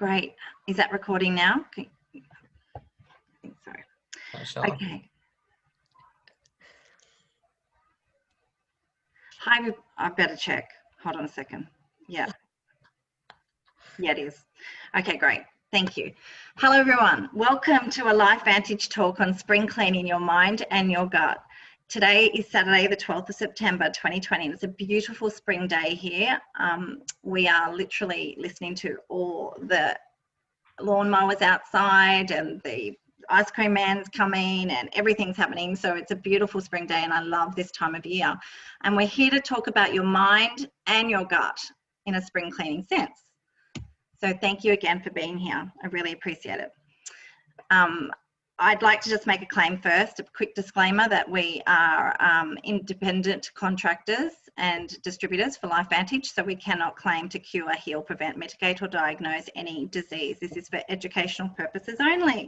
Great. Is that recording now? I think so. Not sure. Okay. Hi, I better check. Hold on a second. Yeah. Yeah, it is. Okay, great. Thank you. Hello, everyone. Welcome to a Life Vantage talk on spring cleaning your mind and your gut. Today is Saturday, the 12th of September, 2020. It's a beautiful spring day here. We are literally listening to all the lawnmowers outside and the ice cream man's coming and everything's happening. So it's a beautiful spring day and I love this time of year. And we're here to talk about your mind and your gut in a spring cleaning sense. So thank you again for being here. I really appreciate it. I'd like to just make a claim first, a quick disclaimer that we are independent contractors and distributors for Life Vantage, so we cannot claim to cure, heal, prevent, mitigate or diagnose any disease. This is for educational purposes only.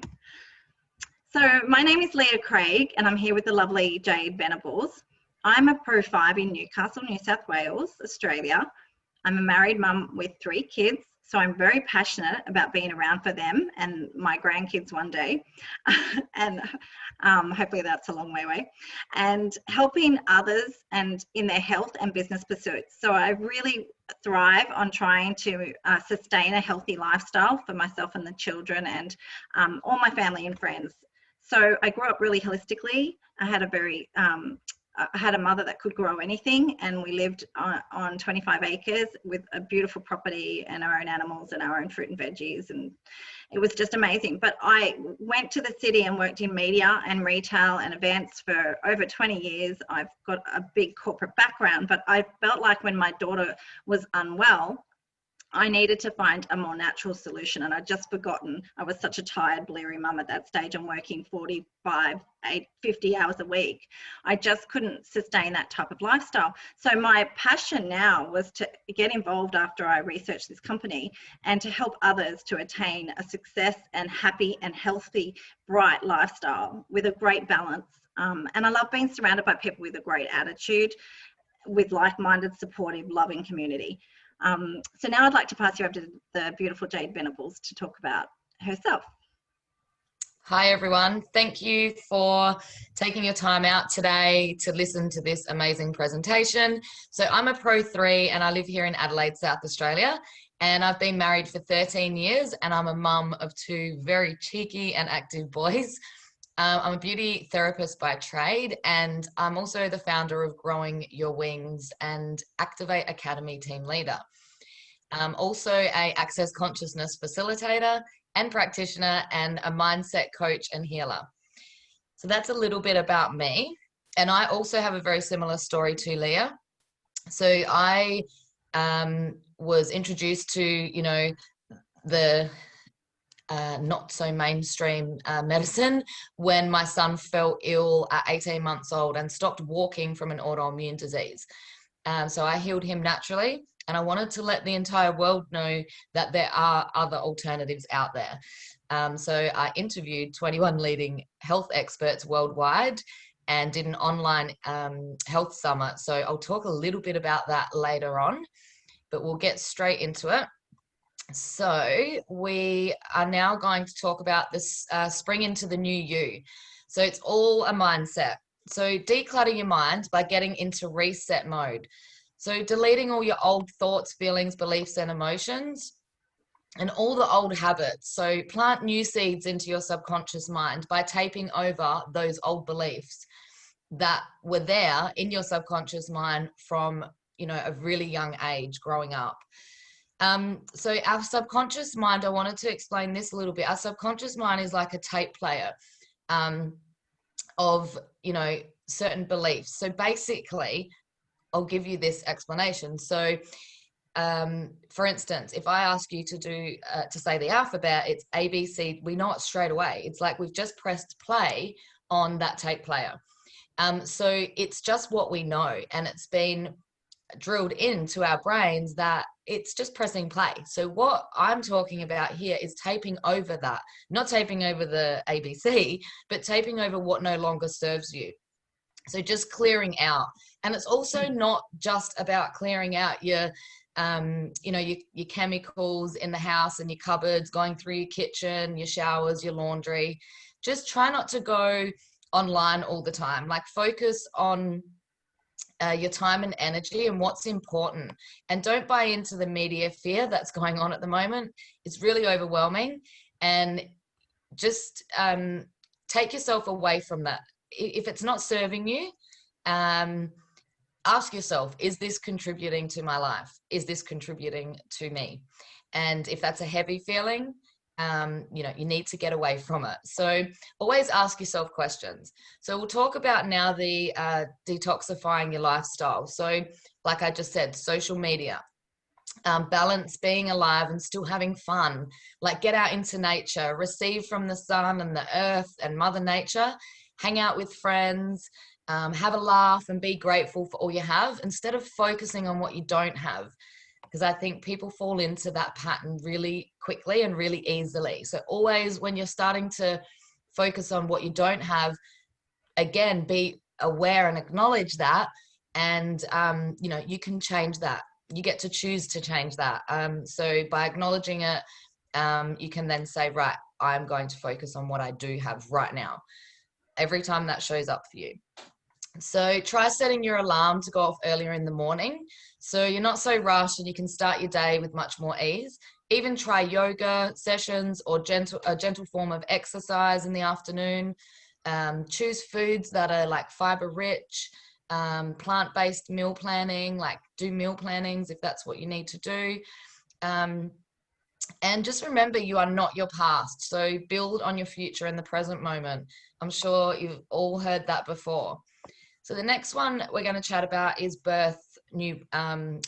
So my name is Leah Craig and I'm here with the lovely Jade Venables. I'm a Pro 5 in Newcastle, New South Wales, Australia. I'm a married mum with 3 kids. So I'm very passionate about being around for them and my grandkids one day. And hopefully that's a long way away. And helping others and in their health and business pursuits. So I really thrive on trying to sustain a healthy lifestyle for myself and the children and all my family and friends. So I grew up really holistically. I had a mother that could grow anything and we lived on 25 acres with a beautiful property and our own animals and our own fruit and veggies, and it was just amazing. But I went to the city and worked in media and retail and events for over 20 years. I've got a big corporate background, but I felt like when my daughter was unwell, I needed to find a more natural solution, and I'd just forgotten. I was such a tired, bleary mum at that stage and working 45, 50 hours a week. I just couldn't sustain that type of lifestyle. So my passion now was to get involved after I researched this company and to help others to attain a success and happy and healthy, bright lifestyle with a great balance. And I love being surrounded by people with a great attitude, with like-minded, supportive, loving community. So now I'd like to pass you over to the beautiful Jade Venables to talk about herself. Hi everyone, thank you for taking your time out today to listen to this amazing presentation. So I'm a Pro 3 and I live here in Adelaide, South Australia, and I've been married for 13 years and I'm a mum of 2 very cheeky and active boys. I'm a beauty therapist by trade, and I'm also the founder of Growing Your Wings and Activate Academy team leader. I'm also a access consciousness facilitator and practitioner and a mindset coach and healer. So that's a little bit about me. And I also have a very similar story to Leah. So I was introduced to, the not so mainstream medicine when my son fell ill at 18 months old and stopped walking from an autoimmune disease. So I healed him naturally, and I wanted to let the entire world know that there are other alternatives out there. So I interviewed 21 leading health experts worldwide and did an online health summit. So I'll talk a little bit about that later on, but we'll get straight into it. So we are now going to talk about this spring into the new you. So it's all a mindset. So declutter your mind by getting into reset mode. So deleting all your old thoughts, feelings, beliefs, and emotions, and all the old habits. So plant new seeds into your subconscious mind by taping over those old beliefs that were there in your subconscious mind from, a really young age growing up. So our subconscious mind, I wanted to explain this a little bit. Our subconscious mind is like a tape player of, certain beliefs. So basically, I'll give you this explanation. So, for instance, if I ask you to say the alphabet, it's A, B, C, we know it straight away. It's like we've just pressed play on that tape player. So it's just what we know, and it's been drilled into our brains that it's just pressing play. So what I'm talking about here is taping over that, not taping over the ABC, but taping over what no longer serves you. So just clearing out. And it's also not just about clearing out your you know, your chemicals in the house and your cupboards, going through your kitchen, your showers, your laundry. Just try not to go online all the time. Like, focus on your time and energy and what's important, and don't buy into the media fear that's going on at the moment. It's really overwhelming, and just take yourself away from that. If it's not serving you, ask yourself, is this contributing to my life? Is this contributing to me? And if that's a heavy feeling, you know, you need to get away from it. So always ask yourself questions. So we'll talk about now the detoxifying your lifestyle. So like I just said, social media, balance being alive and still having fun, like get out into nature, receive from the sun and the earth and Mother Nature, hang out with friends, have a laugh and be grateful for all you have instead of focusing on what you don't have. Because I think people fall into that pattern really quickly and really easily. So always when you're starting to focus on what you don't have, again, be aware and acknowledge that. And, you know, you can change that. You get to choose to change that. So by acknowledging it, you can then say, right, I'm going to focus on what I do have right now, every time that shows up for you. So try setting your alarm to go off earlier in the morning, so you're not so rushed and you can start your day with much more ease. Even try yoga sessions or a gentle form of exercise in the afternoon. Choose foods that are like fiber rich, plant-based meal planning, like do meal plannings if that's what you need to do. And just remember, you are not your past. So build on your future in the present moment. I'm sure you've all heard that before. So the next one we're going to chat about is birth new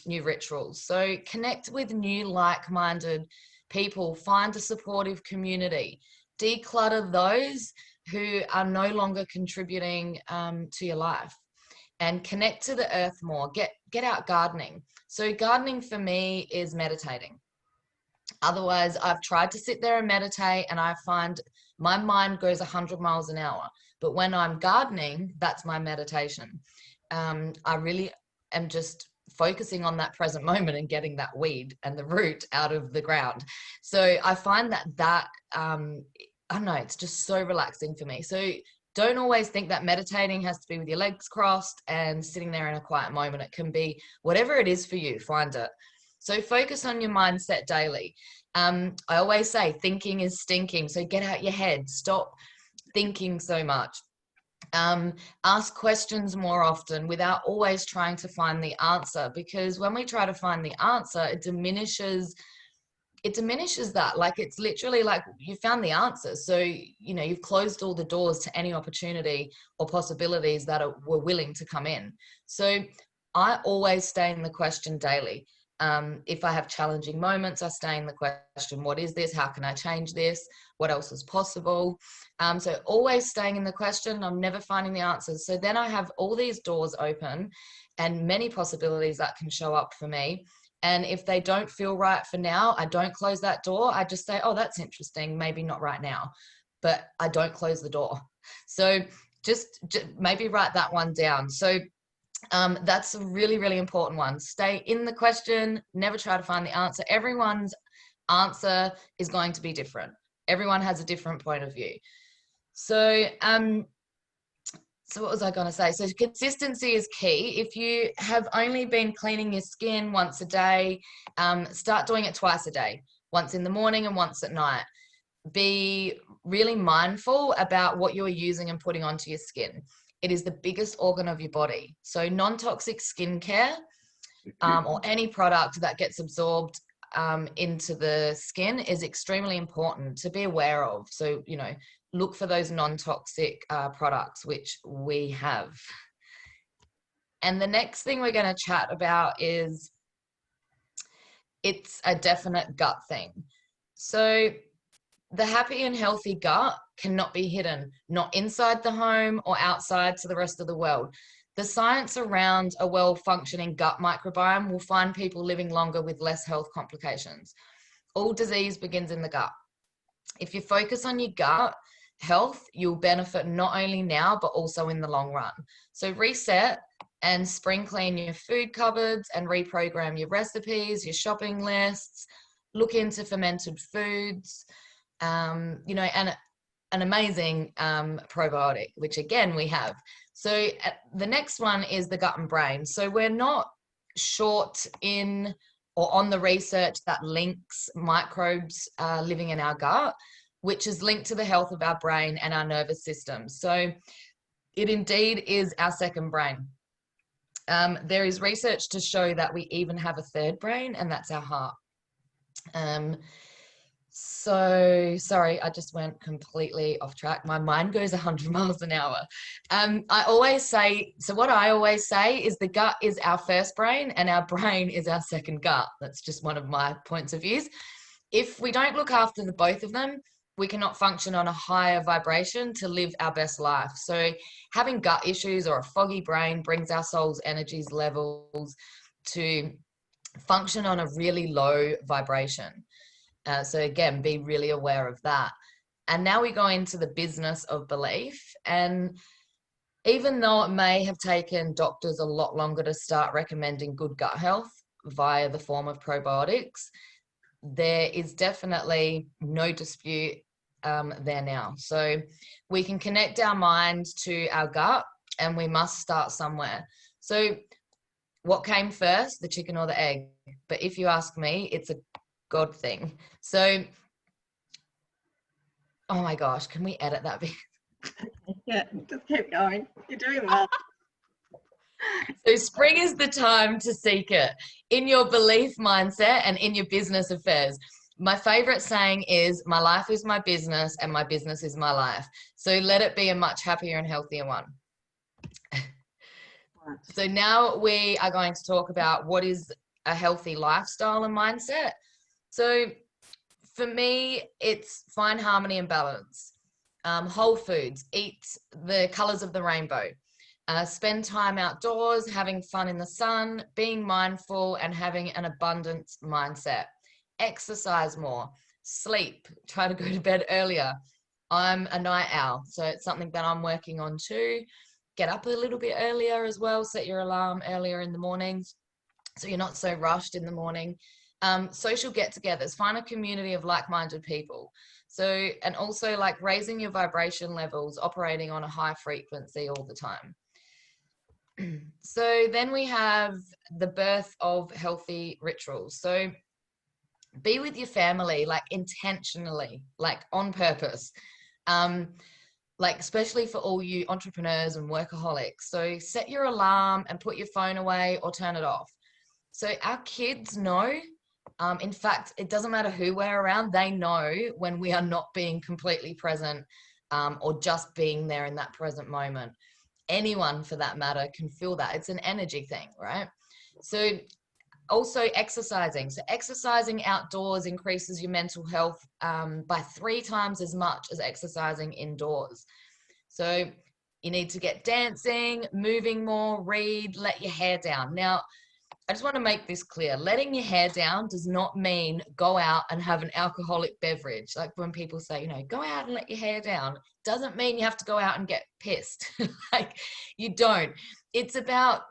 rituals. So connect with new like-minded people, find a supportive community, declutter those who are no longer contributing to your life, and connect to the earth more. Get out gardening. So gardening for me is meditating. Otherwise, I've tried to sit there and meditate and I find my mind goes 100 miles an hour. But when I'm gardening, that's my meditation. I really am just focusing on that present moment and getting that weed and the root out of the ground. So I find that I don't know, it's just so relaxing for me. So don't always think that meditating has to be with your legs crossed and sitting there in a quiet moment. It can be whatever it is for you, find it. So focus on your mindset daily. I always say thinking is stinking. So get out your head, stop thinking so much. Ask questions more often without always trying to find the answer, because when we try to find the answer, it diminishes that. Like, it's literally like you found the answer. So, you know, you've closed all the doors to any opportunity or possibilities that were willing to come in. So I always stay in the question daily. If I have challenging moments, I stay in the question, what is this? How can I change this? What else is possible? So always staying in the question. I'm never finding the answers. So then I have all these doors open and many possibilities that can show up for me. And if they don't feel right for now, I don't close that door. I just say, oh, that's interesting. Maybe not right now, but I don't close the door. So just maybe write that one down. So that's a really, really important one. Stay in the question, never try to find the answer. Everyone's answer is going to be different. Everyone has a different point of view. So, so what was I going to say? So consistency is key. If you have only been cleaning your skin once a day, start doing it twice a day, once in the morning and once at night. Be really mindful about what you're using and putting onto your skin. It is the biggest organ of your body. So non-toxic skincare or any product that gets absorbed into the skin is extremely important to be aware of. So, you know, look for those non-toxic products, which we have. And the next thing we're going to chat about is it's a definite gut thing. So the happy and healthy gut cannot be hidden, not inside the home or outside to the rest of the world. The science around a well-functioning gut microbiome will find people living longer with less health complications. All disease begins in the gut. If you focus on your gut health, you'll benefit not only now, but also in the long run. So reset and spring clean your food cupboards and reprogram your recipes, your shopping lists, look into fermented foods, you know, and an amazing probiotic, which again we have. So the next one is the gut and brain. So we're not short in or on the research that links microbes living in our gut, which is linked to the health of our brain and our nervous system. So it indeed is our second brain. There is research to show that we even have a third brain, and that's our heart. So sorry, I just went completely off track. My mind goes 100 miles an hour. I always say, so what I always say is the gut is our first brain and our brain is our second gut. That's just one of my points of views. If we don't look after the both of them, we cannot function on a higher vibration to live our best life. So having gut issues or a foggy brain brings our soul's energies levels to function on a really low vibration. So again, be really aware of that. And now we go into the business of belief. And even though it may have taken doctors a lot longer to start recommending good gut health via the form of probiotics, there is definitely no dispute there now. So we can connect our mind to our gut, and we must start somewhere. So what came first, the chicken or the egg? But if you ask me, it's a God thing. So, oh my gosh, can we edit that bit? Yeah, just keep going. You're doing well. So spring is the time to seek it in your belief mindset and in your business affairs. My favorite saying is, my life is my business and my business is my life. So let it be a much happier and healthier one. So now we are going to talk about what is a healthy lifestyle and mindset. So for me, it's find harmony and balance. Whole foods, eat the colors of the rainbow. Spend time outdoors, having fun in the sun, being mindful and having an abundance mindset. Exercise more, sleep, try to go to bed earlier. I'm a night owl, so it's something that I'm working on too. Get up a little bit earlier as well, set your alarm earlier in the mornings so you're not so rushed in the morning. Social get-togethers, find a community of like-minded people. So, and also like raising your vibration levels, operating on a high frequency all the time. So then we have the birth of healthy rituals. So be with your family, like intentionally, like on purpose. Like especially for all you entrepreneurs and workaholics. So set your alarm and put your phone away or turn it off. So our kids know, in fact, it doesn't matter who we're around, they know when we are not being completely present or just being there in that present moment. Anyone for that matter can feel that. It's an energy thing, right? So also exercising. So exercising outdoors increases your mental health by 3 times as much as exercising indoors. So you need to get dancing, moving more, read, let your hair down. Now, I just want to make this clear. Letting your hair down does not mean go out and have an alcoholic beverage. Like when people say, you know, go out and let your hair down, doesn't mean you have to go out and get pissed. Like you don't. It's about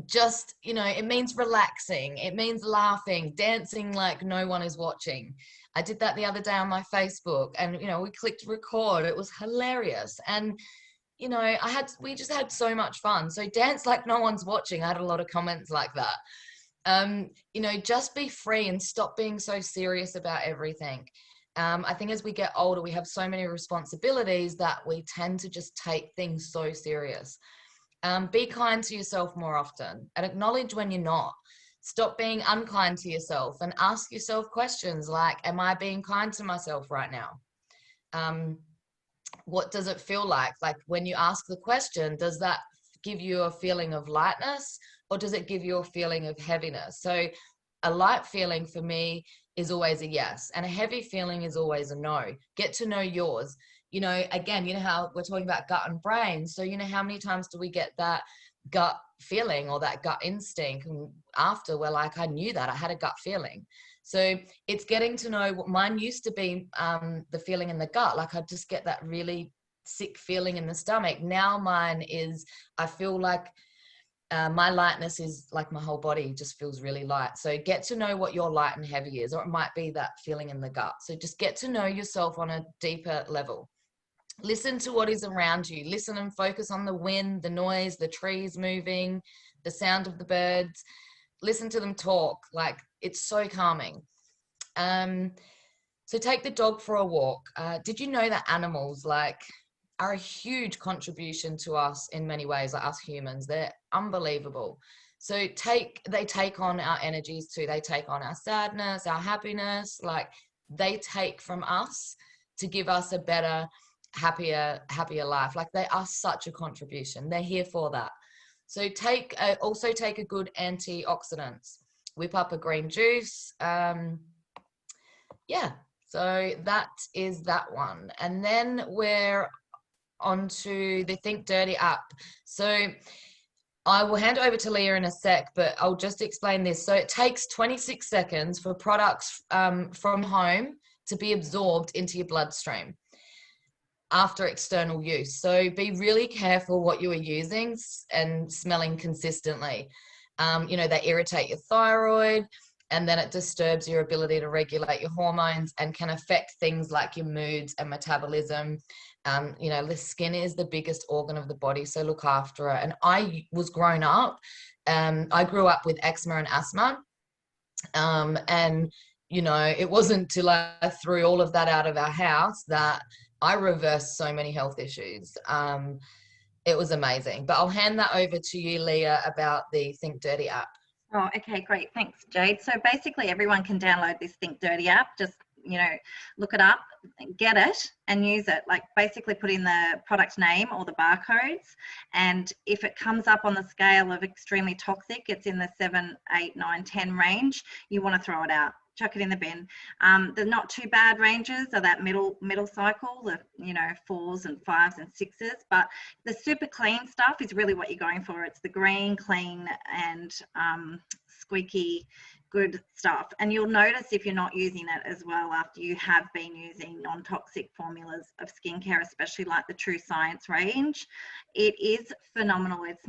just, you know, it means relaxing. It means laughing, dancing like no one is watching. I did that the other day on my Facebook and, you know, we clicked record. It was hilarious. And you know, we just had so much fun. So dance like no one's watching. I had a lot of comments like that. You know, just be free and stop being so serious about everything. I think as we get older, we have so many responsibilities that we tend to just take things so serious. Be kind to yourself more often and acknowledge when you're not. Stop being unkind to yourself and ask yourself questions like, am I being kind to myself right now? What does it feel like? Like when you ask the question, does that give you a feeling of lightness or does it give you a feeling of heaviness? So a light feeling for me is always a yes, and a heavy feeling is always a no. Get to know yours. You know, again, you know how we're talking about gut and brain. So, you know, how many times do we get that gut feeling or that gut instinct? And after we're like, I knew that, I had a gut feeling. So it's getting to know what mine used to be, the feeling in the gut. Like I'd just get that really sick feeling in the stomach. Now mine is, I feel like My lightness is like my whole body just feels really light. So get to know what your light and heavy is, or it might be that feeling in the gut. So just get to know yourself on a deeper level. Listen to what is around you. Listen and focus on the wind, the noise, the trees moving, the sound of the birds. Listen to them talk. Like, it's so calming. So take the dog for a walk. Did you know that animals are a huge contribution to us in many ways, like us humans? They're unbelievable. So they take on our energies too. They take on our sadness, our happiness. Like, they take from us to give us a better, happier life. Like, they are such a contribution. They're here for that. So also take a good antioxidants. Whip up a green juice. Yeah. So that is that one. And then we're onto the Think Dirty app. So I will hand it over to Leah in a sec, but I'll just explain this. So it takes 26 seconds for products from home to be absorbed into your bloodstream after external use. So be really careful what you are using and smelling consistently. They irritate your thyroid, and then it disturbs your ability to regulate your hormones and can affect things like your moods and metabolism. The skin is the biggest organ of the body, so look after it. And I grew up with eczema and asthma. It wasn't till I threw all of that out of our house that I reversed so many health issues. It was amazing. But I'll hand that over to you, Leah, about the Think Dirty app. Oh, okay, great. Thanks, Jade. So basically everyone can download this Think Dirty app. Just, look it up, get it and use it. Like, basically put in the product name or the barcodes. And if it comes up on the scale of extremely toxic, it's in the 7, 8, 9, 10 range, you want to throw it out. Chuck it in the bin. The not too bad ranges are that middle cycle, the 4s and 5s and 6s. But the super clean stuff is really what you're going for. It's the green, clean, and squeaky good stuff. And you'll notice if you're not using it as well after you have been using non-toxic formulas of skincare, especially like the True Science range. It is phenomenal. It's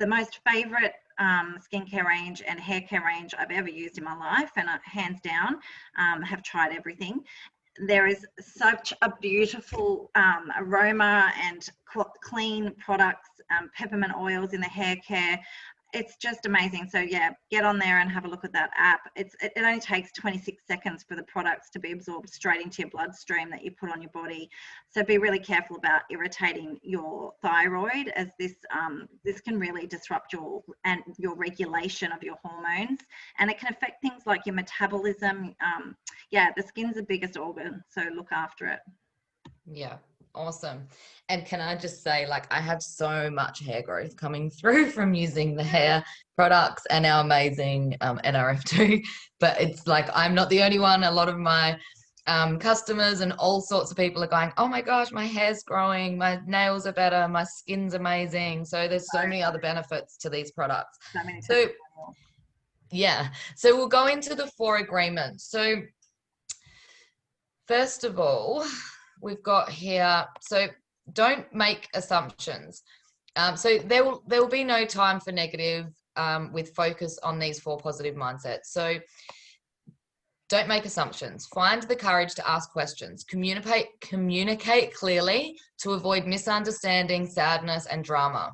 the most favorite skincare range and hair care range I've ever used in my life, and hands down have tried everything. There is such a beautiful aroma and clean products, peppermint oils in the hair care. It's just amazing. So yeah, get on there and have a look at that app. It only takes 26 seconds for the products to be absorbed straight into your bloodstream that you put on your body. So be really careful about irritating your thyroid, as this can really disrupt your regulation of your hormones, and it can affect things like your metabolism. The skin's the biggest organ, so look after it. Yeah. Awesome. And can I just say, I have so much hair growth coming through from using the hair products and our amazing NRF2, but it's I'm not the only one. A lot of my customers and all sorts of people are going, oh my gosh, my hair's growing, my nails are better, my skin's amazing. So there's so many other benefits to these products. So we'll go into the 4 agreements. So first of all, we've got here, so don't make assumptions. So there will be no time for negative, with focus on these 4 positive mindsets. So don't make assumptions. Find the courage to ask questions. Communicate clearly to avoid misunderstanding, sadness, and drama.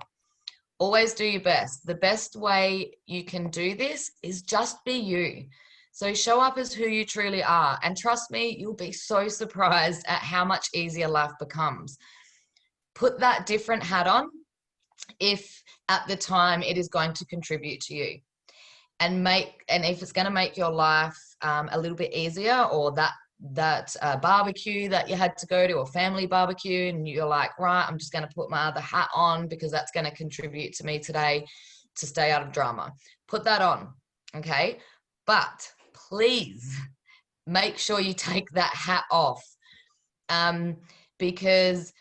Always do your best. The best way you can do this is just be you. So show up as who you truly are. And trust me, you'll be so surprised at how much easier life becomes. Put that different hat on if at the time it is going to contribute to you. And if it's going to make your life a little bit easier, or that barbecue that you had to go to, or family barbecue, and you're like, right, I'm just going to put my other hat on because that's going to contribute to me today to stay out of drama. Put that on, okay? But please make sure you take that hat off, because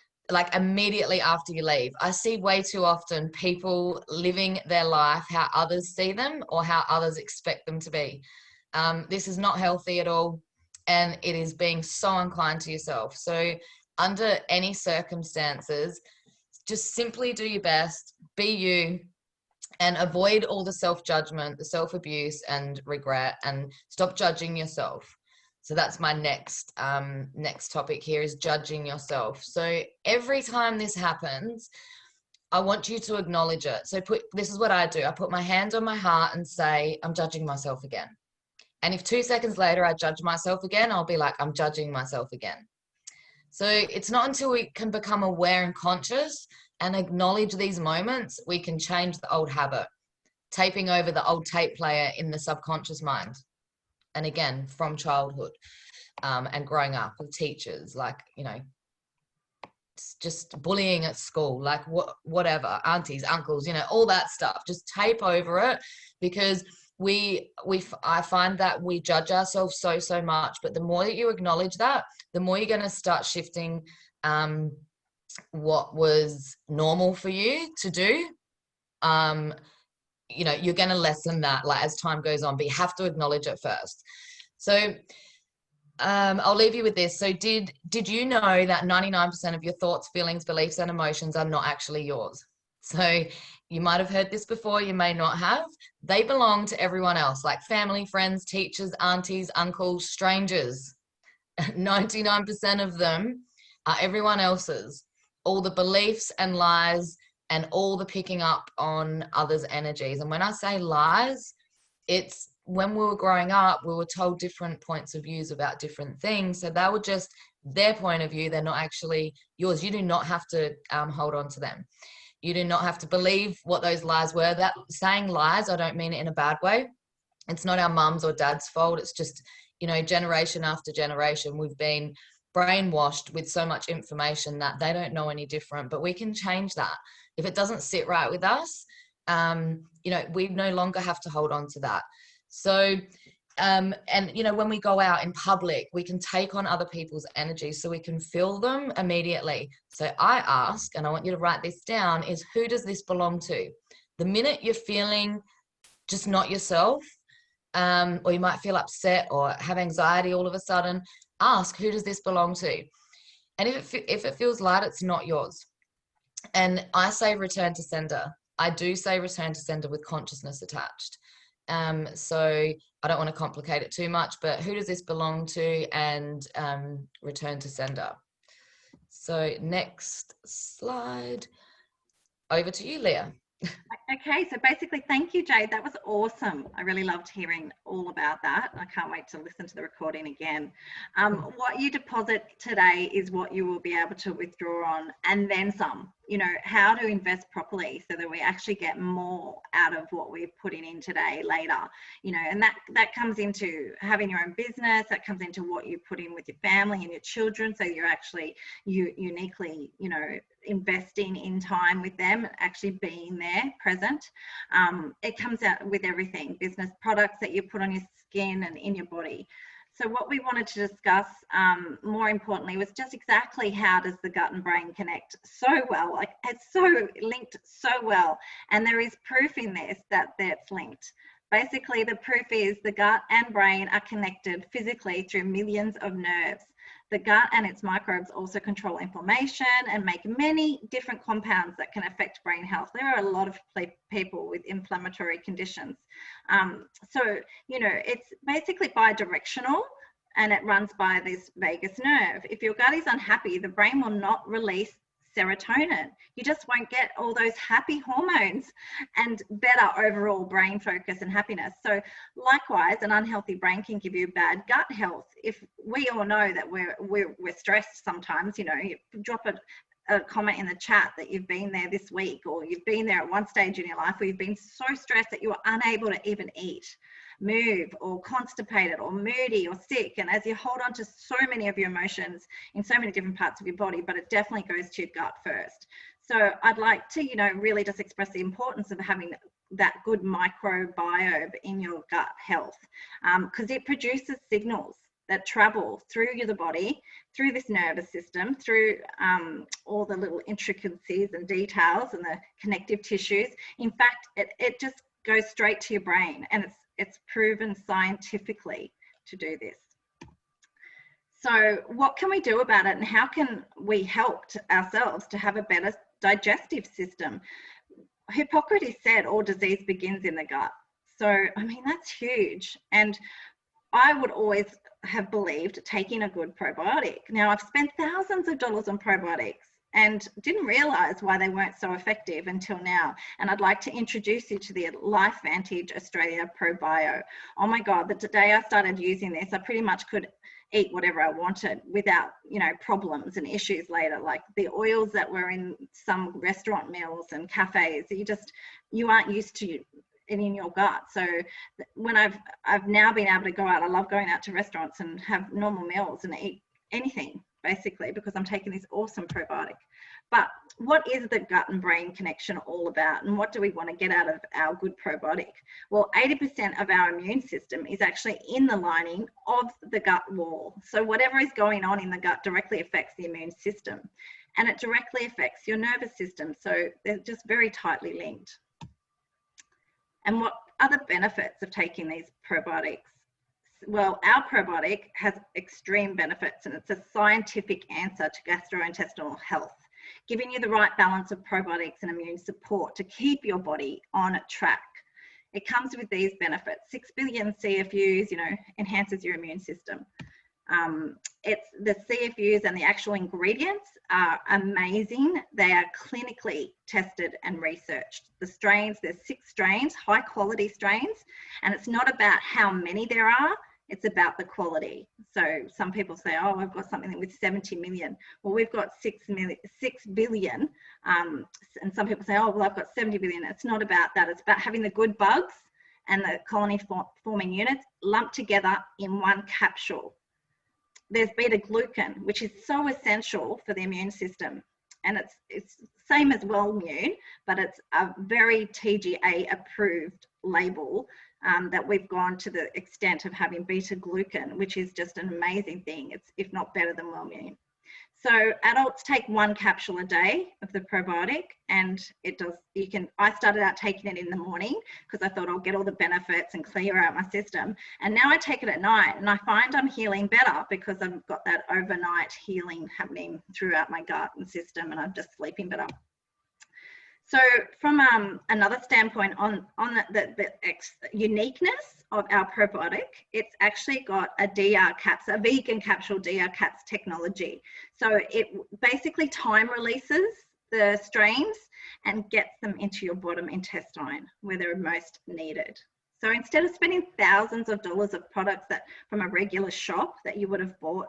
immediately after you leave, I see way too often people living their life how others see them or how others expect them to be. This is not healthy at all, and it is being so unkind to yourself. So under any circumstances, just simply do your best, be you, and avoid all the self-judgment, the self-abuse and regret, and stop judging yourself. So that's my next topic here, is judging yourself. So every time this happens, I want you to acknowledge it. So this is what I do. I put my hand on my heart and say, I'm judging myself again. And if 2 seconds later I judge myself again, I'll be like, I'm judging myself again. So it's not until we can become aware and conscious and acknowledge these moments, we can change the old habit, taping over the old tape player in the subconscious mind. And again, from childhood and growing up with teachers, like, you know, just bullying at school, like whatever, aunties, uncles, you know, all that stuff, just tape over it, because I find that we judge ourselves so much. But the more that you acknowledge that, the more you're going to start shifting what was normal for you to do. You know, you're going to lessen that, like, as time goes on, but you have to acknowledge it first. So I'll leave you with this. So did you know that 99% of your thoughts, feelings, beliefs, and emotions are not actually yours? So you might have heard this before, you may not have. They belong to everyone else, like family, friends, teachers, aunties, uncles, strangers. 99% of them are everyone else's. All the beliefs and lies and all the picking up on others' energies. And when I say lies, it's when we were growing up, we were told different points of views about different things. So they were just their point of view. They're not actually yours. You do not have to hold on to them. You do not have to believe what those lies were. That saying lies, I don't mean it in a bad way. It's not our mum's or dad's fault. It's just, you know, generation after generation, we've been brainwashed with so much information that they don't know any different. But we can change that. If it doesn't sit right with us, you know, we no longer have to hold on to that. So, and, you know, when we go out in public, we can take on other people's energy, so we can feel them immediately. So I ask, and I want you to write this down, is who does this belong to? The minute you're feeling just not yourself, or you might feel upset or have anxiety all of a sudden, ask, who does this belong to? And if it feels light, it's not yours. And I say return to sender. I do say return to sender with consciousness attached. So I don't want to complicate it too much, but who does this belong to, and return to sender. So next slide. Over to you, Leah. Okay, so basically, thank you, Jade. That was awesome. I really loved hearing all about that. I can't wait to listen to the recording again. What you deposit today is what you will be able to withdraw on, and then some. You know, how to invest properly so that we actually get more out of what we're putting in today later. You know, and that comes into having your own business. That comes into what you put in with your family and your children. So you're actually uniquely, you know, investing in time with them, actually being there, present. It comes out with everything, business products that you put on your skin and in your body. So what we wanted to discuss, more importantly, was just exactly how does the gut and brain connect so well. Like, it's so linked so well, and there is proof in this that that's linked. Basically, the proof is the gut and brain are connected physically through millions of nerves. The gut and its microbes also control inflammation and make many different compounds that can affect brain health. There are a lot of people with inflammatory conditions. So, you know, it's basically bidirectional, and it runs by this vagus nerve. If your gut is unhappy, the brain will not release serotonin. You just won't get all those happy hormones and better overall brain focus and happiness. So likewise, an unhealthy brain can give you bad gut health. If we all know that we're stressed sometimes, you know, you drop a comment in the chat that you've been there this week, or you've been there at one stage in your life where you've been so stressed that you are unable to even eat, move, or constipated, or moody, or sick. And as you hold on to so many of your emotions in so many different parts of your body, but it definitely goes to your gut first. So I'd like to, you know, really just express the importance of having that good microbiome in your gut health, because it produces signals that travel through the body, through this nervous system, through all the little intricacies and details and the connective tissues. In fact, it just goes straight to your brain, and it's proven scientifically to do this. So what can we do about it, and how can we help ourselves to have a better digestive system? Hippocrates said all disease begins in the gut. So, I mean, that's huge. And I would always have believed taking a good probiotic. Now, I've spent thousands of dollars on probiotics and didn't realize why they weren't so effective until now. And I'd like to introduce you to the LifeVantage Australia ProBio. Oh my God, the day I started using this, I pretty much could eat whatever I wanted without, problems and issues later. Like the oils that were in some restaurant meals and cafes, you aren't used to in your gut. So when I've now been able to go out, I love going out to restaurants and have normal meals and eat anything basically, because I'm taking this awesome probiotic. But what is the gut and brain connection all about, and what do we want to get out of our good probiotic? Well, 80% of our immune system is actually in the lining of the gut wall. So whatever is going on in the gut directly affects the immune system, and it directly affects your nervous system. So they're just very tightly linked. And what are the benefits of taking these probiotics? Well, our probiotic has extreme benefits, and it's a scientific answer to gastrointestinal health, giving you the right balance of probiotics and immune support to keep your body on track. It comes with these benefits: 6 billion CFUs, enhances your immune system. It's the CFUs and the actual ingredients are amazing. They are clinically tested and researched. The strains, there's 6 strains, high quality strains, and it's not about how many there are, it's about the quality. So some people say, oh, I've got something with 70 million. Well, we've got 6 billion. And some people say, oh, well, I've got 70 billion. It's not about that. It's about having the good bugs and the colony forming units lumped together in one capsule. There's beta glucan, which is so essential for the immune system. And it's same as Wellmune, but it's a very TGA approved label that we've gone to the extent of having beta glucan, which is just an amazing thing. It's, if not better than Wellmune. So adults take 1 capsule a day of the probiotic, and it does, I started out taking it in the morning because I thought I'll get all the benefits and clear out my system. And now I take it at night, and I find I'm healing better because I've got that overnight healing happening throughout my gut and system, and I'm just sleeping better. So from another standpoint on the uniqueness of our probiotic, it's actually got a DR caps, a vegan capsule DR caps technology. So it basically time releases the strains and gets them into your bottom intestine where they're most needed. So instead of spending thousands of dollars of products that from a regular shop that you would have bought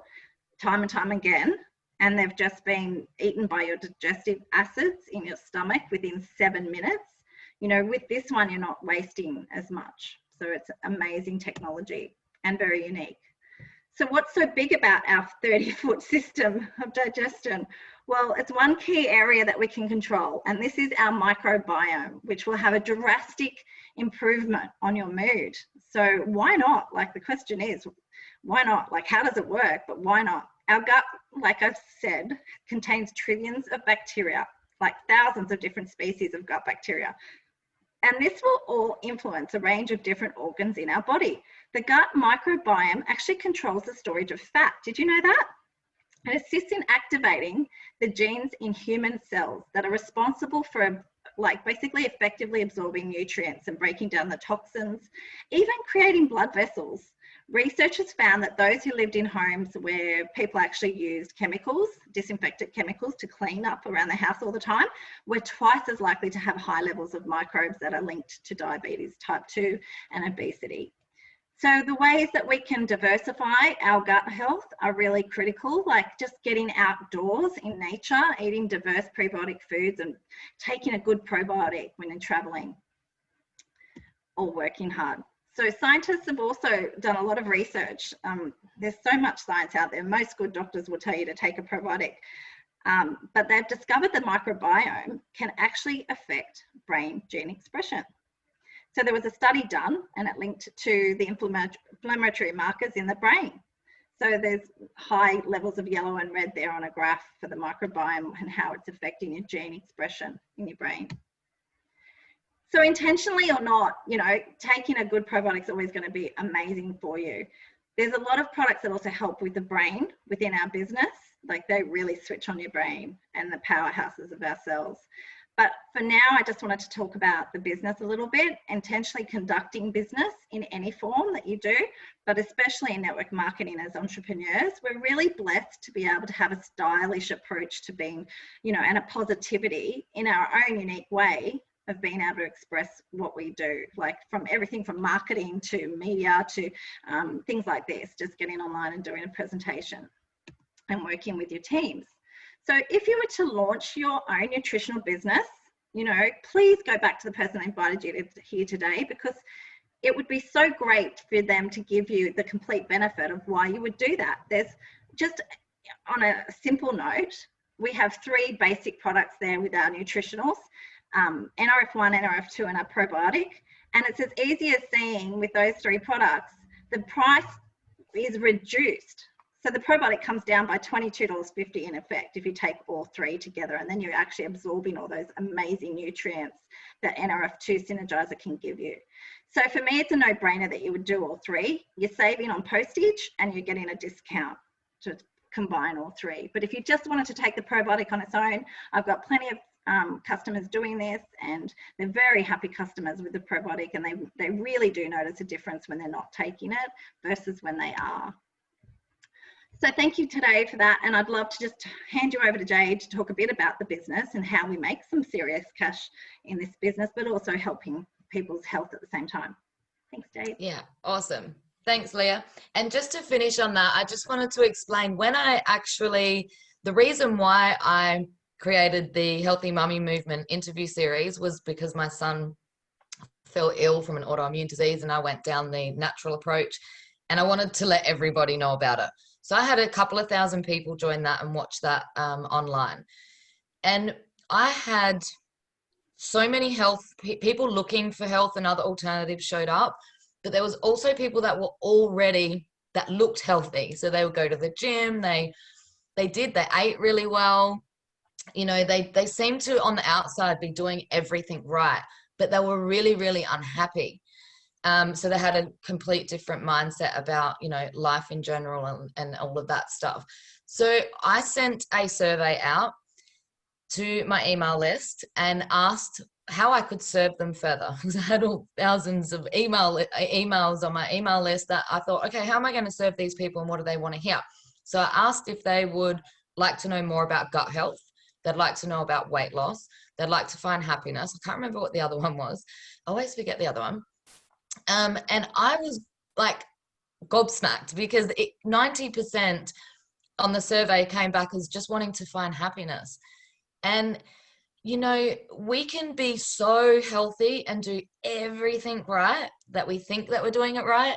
time and time again, and they've just been eaten by your digestive acids in your stomach within 7 minutes, with this one, you're not wasting as much. So it's amazing technology and very unique. So what's so big about our 30-foot system of digestion? Well, it's one key area that we can control, and this is our microbiome, which will have a drastic improvement on your mood. So why not? Like, the question is, why not? Like, how does it work? But why not? Our gut, like I've said, contains trillions of bacteria, like thousands of different species of gut bacteria. And this will all influence a range of different organs in our body. The gut microbiome actually controls the storage of fat. Did you know that? It assists in activating the genes in human cells that are responsible for basically effectively absorbing nutrients and breaking down the toxins, even creating blood vessels. Researchers found that those who lived in homes where people actually used chemicals, disinfectant chemicals, to clean up around the house all the time, were twice as likely to have high levels of microbes that are linked to diabetes type 2 and obesity. So the ways that we can diversify our gut health are really critical, like just getting outdoors in nature, eating diverse prebiotic foods, and taking a good probiotic when you're traveling or working hard. So scientists have also done a lot of research. There's so much science out there. Most good doctors will tell you to take a probiotic, but they've discovered the microbiome can actually affect brain gene expression. So there was a study done, and it linked to the inflammatory markers in the brain. So there's high levels of yellow and red there on a graph for the microbiome and how it's affecting your gene expression in your brain. So intentionally or not, taking a good probiotic is always going to be amazing for you. There's a lot of products that also help with the brain within our business. Like, they really switch on your brain and the powerhouses of our cells. But for now, I just wanted to talk about the business a little bit, intentionally conducting business in any form that you do, but especially in network marketing as entrepreneurs. We're really blessed to be able to have a stylish approach to being, and a positivity in our own unique way of being able to express what we do, like from everything from marketing to media to things like this, just getting online and doing a presentation and working with your teams. So if you were to launch your own nutritional business, please go back to the person that invited you here today, because it would be so great for them to give you the complete benefit of why you would do that. There's just, on a simple note, we have 3 basic products there with our nutritionals, NRF1, NRF2, and our probiotic. And it's as easy as seeing with those 3 products, the price is reduced. So the probiotic comes down by $22.50 in effect if you take all 3 together, and then you're actually absorbing all those amazing nutrients that NRF2 Synergizer can give you. So for me, it's a no-brainer that you would do all 3. You're saving on postage and you're getting a discount to combine all 3. But if you just wanted to take the probiotic on its own, I've got plenty of customers doing this, and they're very happy customers with the probiotic, and they really do notice a difference when they're not taking it versus when they are. So thank you today for that, and I'd love to just hand you over to Jade to talk a bit about the business and how we make some serious cash in this business, but also helping people's health at the same time. Thanks, Jade. Yeah, awesome. Thanks, Leah. And just to finish on that, I just wanted to explain the reason why I created the Healthy Mummy Movement interview series was because my son fell ill from an autoimmune disease, and I went down the natural approach, and I wanted to let everybody know about it. So I had a couple of thousand people join that and watch that online. And I had so many people looking for health and other alternatives showed up, but there was also people that looked healthy. So they would go to the gym, they ate really well. They seemed to on the outside be doing everything right, but they were really, really unhappy. So they had a complete different mindset about, life in general and all of that stuff. So I sent a survey out to my email list and asked how I could serve them further, because I had all thousands of emails on my email list that I thought, okay, how am I going to serve these people and what do they want to hear? So I asked if they would like to know more about gut health. They'd like to know about weight loss. They'd like to find happiness. I can't remember what the other one was. I always forget the other one. And I was like gobsmacked because 90% on the survey came back as just wanting to find happiness. And, we can be so healthy and do everything right that we think that we're doing it right.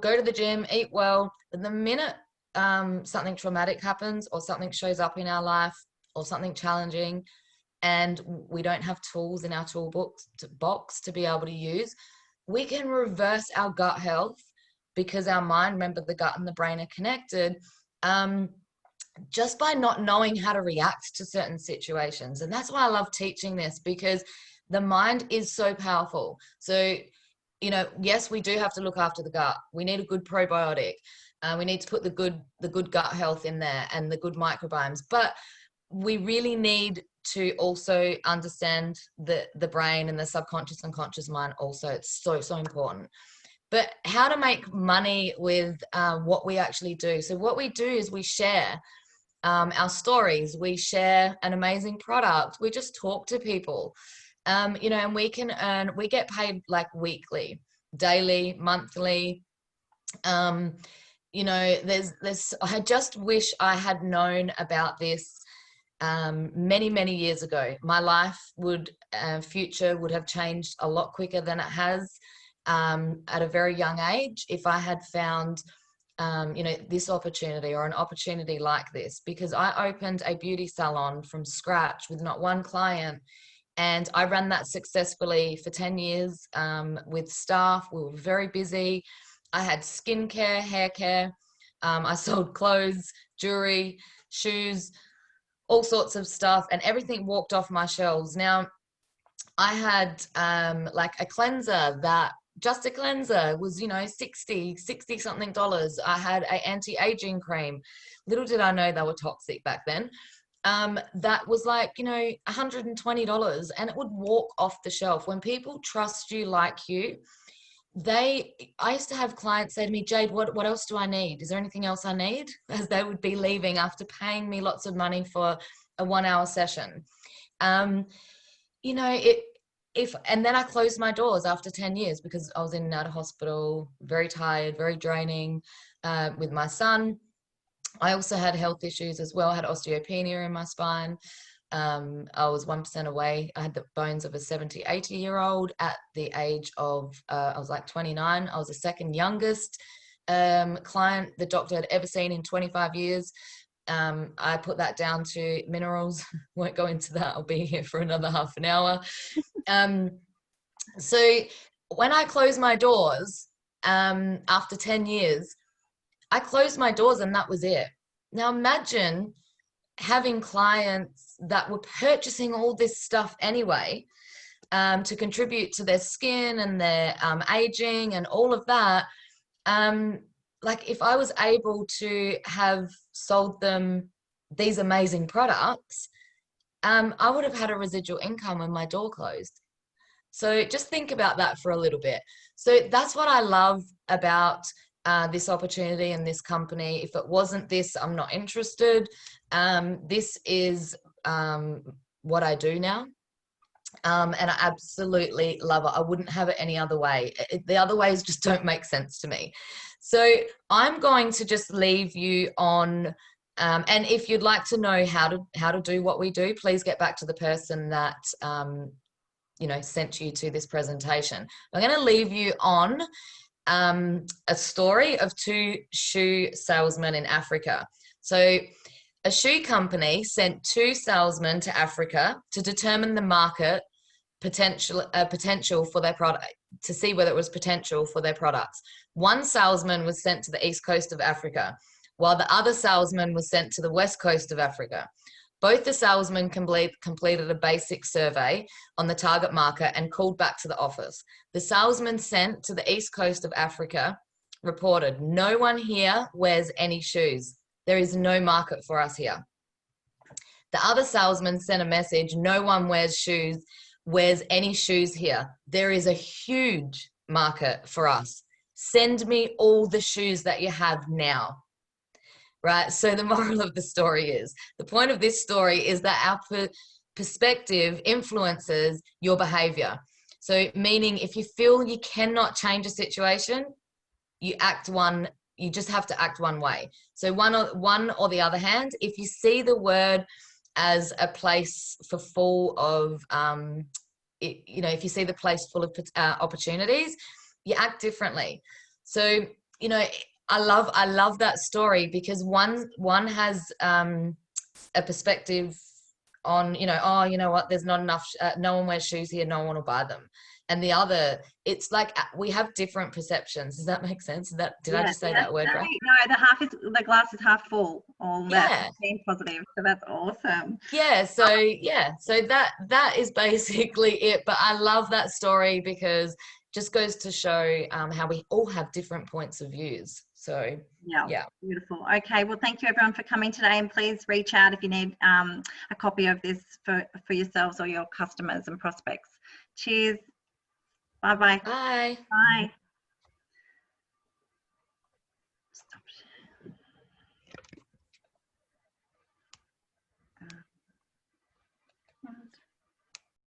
Go to the gym, eat well. But the minute something traumatic happens or something shows up in our life or something challenging, and we don't have tools in our toolbox to be able to use, we can reverse our gut health, because our mind, remember, the gut and the brain are connected, just by not knowing how to react to certain situations. And that's why I love teaching this, because the mind is so powerful. So, yes, we do have to look after the gut. We need a good probiotic. We need to put the good gut health in there and the good microbiomes. But we really need to also understand the brain and the subconscious and conscious mind also. It's so, so important. But how to make money with what we actually do. So what we do is we share our stories. We share an amazing product. We just talk to people, and we get paid like weekly, daily, monthly. I just wish I had known about this many, many years ago. My life future would have changed a lot quicker than it has at a very young age if I had found this opportunity or an opportunity like this, because I opened a beauty salon from scratch with not one client, and I ran that successfully for 10 years with staff. We were very busy. I had skincare, hair care. I sold clothes, jewelry, shoes, all sorts of stuff, and everything walked off my shelves. Now, I had like a cleanser just a cleanser was, $60 something. I had an anti-aging cream. Little did I know they were toxic back then. that was like, you know, $120, and it would walk off the shelf. When people trust you like you, I used to have clients say to me, Jade, what else do I need? Is there anything else I need? As they would be leaving after paying me lots of money for a 1-hour session. You know, and then I closed my doors after 10 years because I was in and out of hospital, very tired, very draining, with my son. I also had health issues as well. I had osteopenia in my spine. I was 1% away. I had the bones of a 70, 80-year-old at the age of, I was like 29. I was the second youngest client the doctor had ever seen in 25 years. I put that down to minerals. Won't go into that. I'll be here for another half an hour. So when I closed my doors, after 10 years, I closed my doors and that was it. Now imagine having clients that were purchasing all this stuff anyway, to contribute to their skin and their aging and all of that. Like if I was able to have sold them these amazing products, I would have had a residual income when my door closed. So just think about that for a little bit. So that's what I love about this opportunity and this company. If it wasn't this, I'm not interested. This is what I do now. And I absolutely love it. I wouldn't have it any other way. The other ways just don't make sense to me. So I'm going to just leave you on, and if you'd like to know how to do what we do, please get back to the person that you know, sent you to this presentation. I'm going to leave you on a story of 2 shoe salesmen in Africa. So a shoe company sent 2 salesmen to Africa to determine the market potential for their product, to see whether it was potential for their products. One salesman was sent to the east coast of Africa, while the other salesman was sent to the west coast of Africa. Both the salesmen completed a basic survey on the target market and called back to the office. The salesman sent to the east coast of Africa reported, "No one here wears any shoes. There is no market for us here." The other salesman sent a message, "No one wears any shoes here. There is a huge market for us. Send me all the shoes that you have now." Right? So the moral of the story is, the point of this story is that our perspective influences your behavior. So meaning if you feel you cannot change a situation, you just have to act one way. So one or the other hand, if you see the word as a place full of, you know, if you see the place full of opportunities, you act differently. So, you know, I love that story because one has a perspective on, you know, oh, you know what, there's not enough, no one wears shoes here, no one will buy them. And the other, it's like we have different perceptions. Does that make sense? Did I just say that word right? No, the glass is half full. All that being positive. So that's awesome. Yeah. So that is basically it. But I love that story because it just goes to show how we all have different points of views. So yeah, beautiful. Okay, well, thank you everyone for coming today, and please reach out if you need a copy of this for yourselves or your customers and prospects. Cheers. Bye-bye. Bye. Bye.